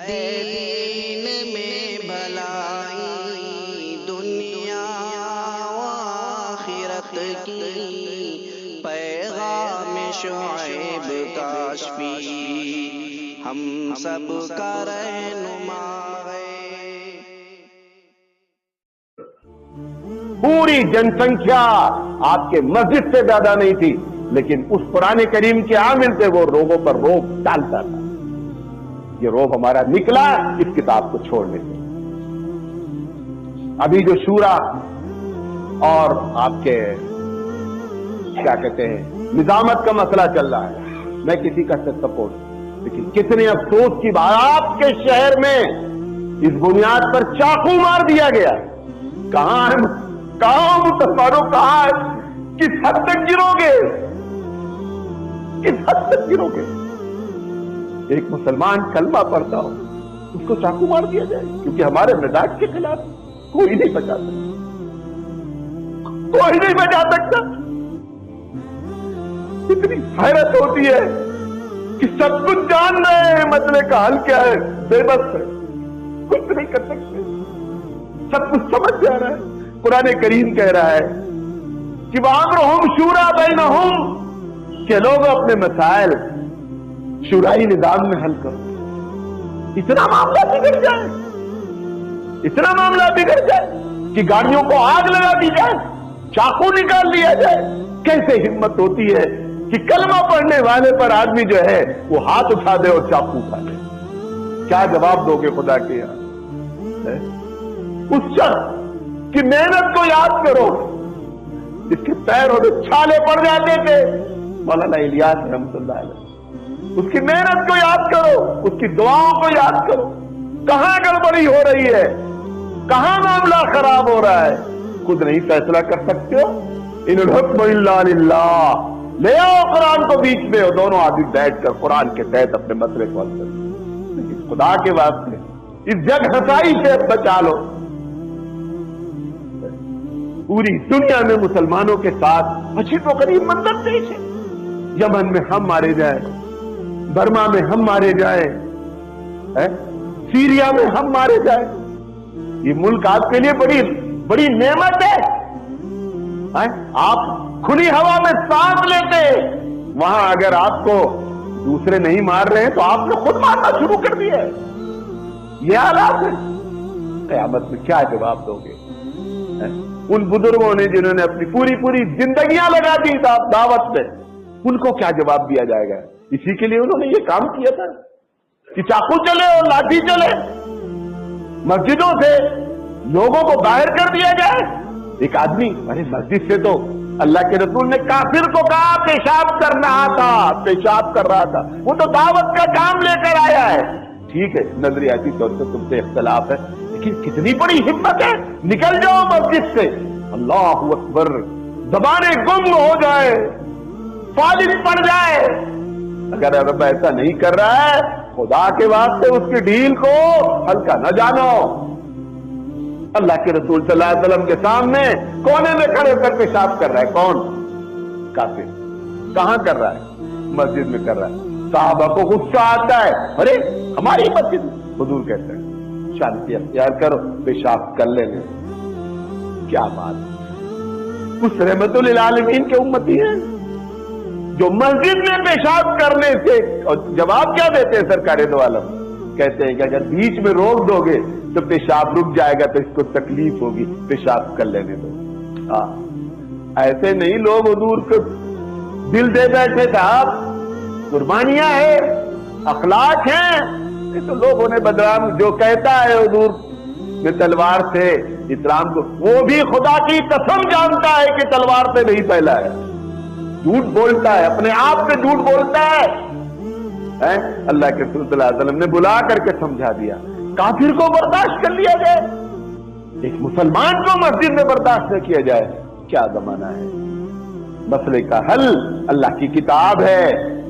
دین میں بھلائی دنیا و آخرت کی، پیغام شعیب کاشفی ہم سب کا رہنما ہے۔ پوری جن سنکھیا آپ کے مسجد سے زیادہ نہیں تھی، لیکن اس قرآن کریم کے عامل سے وہ روگوں پر روگ ڈالتا تھا۔ یہ روگ ہمارا نکلا اس کتاب کو چھوڑنے سے۔ ابھی جو شورا اور آپ کے کیا کہتے ہیں نظامت کا مسئلہ چل رہا ہے، میں کسی کا سپورٹ، لیکن کتنے افسوس کی بات، آپ کے شہر میں اس بنیاد پر چاقو مار دیا گیا۔ کہاں ہے مسلمانوں، کہاں ہے؟ کس حد تک گرو گے؟ کس حد تک گرو گے؟ ایک مسلمان کلمہ پڑھتا ہو اس کو چاقو مار دیا جائے کیونکہ ہمارے مزاج کے خلاف کوئی نہیں بچا سکتا، کوئی نہیں بچا سکتا۔ اتنی حیرت ہوتی ہے کہ سب کچھ جان رہے ہیں مسئلے کا حل کیا ہے، بے بس ہے، کچھ نہیں کر سکتے، سب کچھ سمجھ جا رہا ہے۔ قرآن کریم کہہ رہا ہے کہ وَأَمْرُهُمْ شُورَىٰ بَيْنَهُمْ، کہ لوگ اپنے مسائل شورائی نظام میں حل کرو۔ اتنا معاملہ بگڑ جائے، اتنا معاملہ بگڑ جائے کہ گاڑیوں کو آگ لگا دی جائے، چاقو نکال لیا جائے۔ کیسے ہمت ہوتی ہے کہ کلمہ پڑھنے والے پر آدمی جو ہے وہ ہاتھ اٹھا دے اور چاقو اٹھا دے؟ کیا جواب دو گے خدا کے یہاں؟ اس شخص کی محنت کو یاد کرو جس کے پیروں میں چھالے پڑ جاتے تھے، مولانا الیاس رحمۃ اللہ علیہ، اس کی محنت کو یاد کرو، اس کی دعاؤں کو یاد کرو۔ کہاں گڑبڑی ہو رہی ہے، کہاں معاملہ خراب ہو رہا ہے، خود نہیں فیصلہ کر سکتے ہو؟ ان الحکم الا للہ، لے آؤ قرآن کو بیچ میں، اور دونوں آدمی بیٹھ کر قرآن کے تحت اپنے مسئلے کو حل کرو۔ لیکن خدا کے واسطے اس جگ ہسائی سے بچا لو۔ پوری دنیا میں مسلمانوں کے ساتھ عجیب و غریب منظر پیش ہے۔ یمن میں ہم مارے جائیں، برما میں ہم مارے جائیں، سیریا میں ہم مارے جائیں۔ یہ ملک آپ کے لیے بڑی بڑی نعمت ہے۔ آپ کھلی ہوا میں سانس لیتے، وہاں اگر آپ کو دوسرے نہیں مار رہے ہیں تو آپ نے خود مارنا شروع کر دیا ہے۔ یہ حالات ہے۔ قیامت میں کیا جواب دو گے ان بزرگوں نے جنہوں نے اپنی پوری زندگیاں لگا دی دعوت میں؟ ان کو کیا جواب دیا جائے گا؟ اسی کے لیے انہوں نے یہ کام کیا تھا کہ چاقو چلے اور لاٹھی چلے، مسجدوں سے لوگوں کو باہر کر دیا جائے۔ ایک آدمی ارے مسجد سے تو اللہ کے رسول نے کافر کو کہا پیشاب کر رہا تھا، پیشاب کر رہا تھا، وہ تو دعوت کا کام لے کر آیا ہے۔ ٹھیک ہے، نظریاتی طور سے تم سے اختلاف ہے، لیکن کتنی بڑی ہمت ہے، نکل جاؤ مسجد سے۔ اللہ اکبر، زبانیں گم ہو جائے، فالج پڑ جائے۔ اگر اب ایسا نہیں کر رہا ہے، خدا کے واسطے اس کی ڈھیل کو ہلکا نہ جانو۔ اللہ کے رسول صلی اللہ علیہ وسلم کے سامنے کونے میں کھڑے کر پیشاب کر رہا ہے، کون؟ کافر۔ کہاں کر رہا ہے؟ مسجد میں کر رہا ہے۔ صحابہ کو غصہ آتا ہے، ارے ہماری مسجد میں۔ حضور کہتے ہیں شانتی اختیار کرو، پیشاب کر لیں۔ کیا بات! اس رحمت للعالمین کے امتی ہیں جو مسجد میں پیشاب کرنے سے، اور جواب کیا دیتے ہیں سرکار دو عالم؟ کہتے ہیں کہ اگر بیچ میں روک دو گے تو پیشاب رک جائے گا تو اس کو تکلیف ہوگی، پیشاب کر لینے دو۔ ایسے نہیں لوگ حضور کو دل دے بیٹھے، صاحب قربانیاں ہیں، اخلاق ہیں۔ یہ تو لوگوں نے بدنام، جو کہتا ہے حضور نے تلوار سے اسلام کو، وہ بھی خدا کی قسم جانتا ہے کہ تلوار سے نہیں پھیلا ہے، جھوٹ بولتا ہے، اپنے آپ سے جھوٹ بولتا ہے۔ اللہ کے رسول صلی اللہ علیہ وسلم نے بلا کر کے سمجھا دیا، کافر کو برداشت کر لیا جائے، ایک مسلمان کو مسجد میں برداشت نہ کیا جائے۔ کیا زمانہ ہے! مسئلے کا حل اللہ کی کتاب ہے۔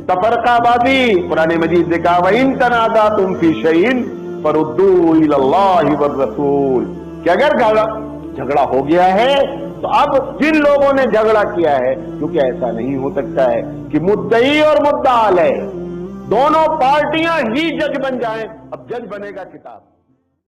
تفرقہ بازی قرآن مجید نے کہا وَإِن تَنَازَعْتُمْ فِي شَيْءٍ فَرُدُّوهُ إِلَى اللَّهِ وَالرَّسُولِ، کہ اگر جھگڑا ہو گیا ہے تو اب جن لوگوں نے جھگڑا کیا ہے، کیونکہ ایسا نہیں ہو سکتا ہے کہ مدعی اور مدعا علیہ دونوں پارٹیاں ہی جج بن جائیں. اب جج بنے گا کتاب.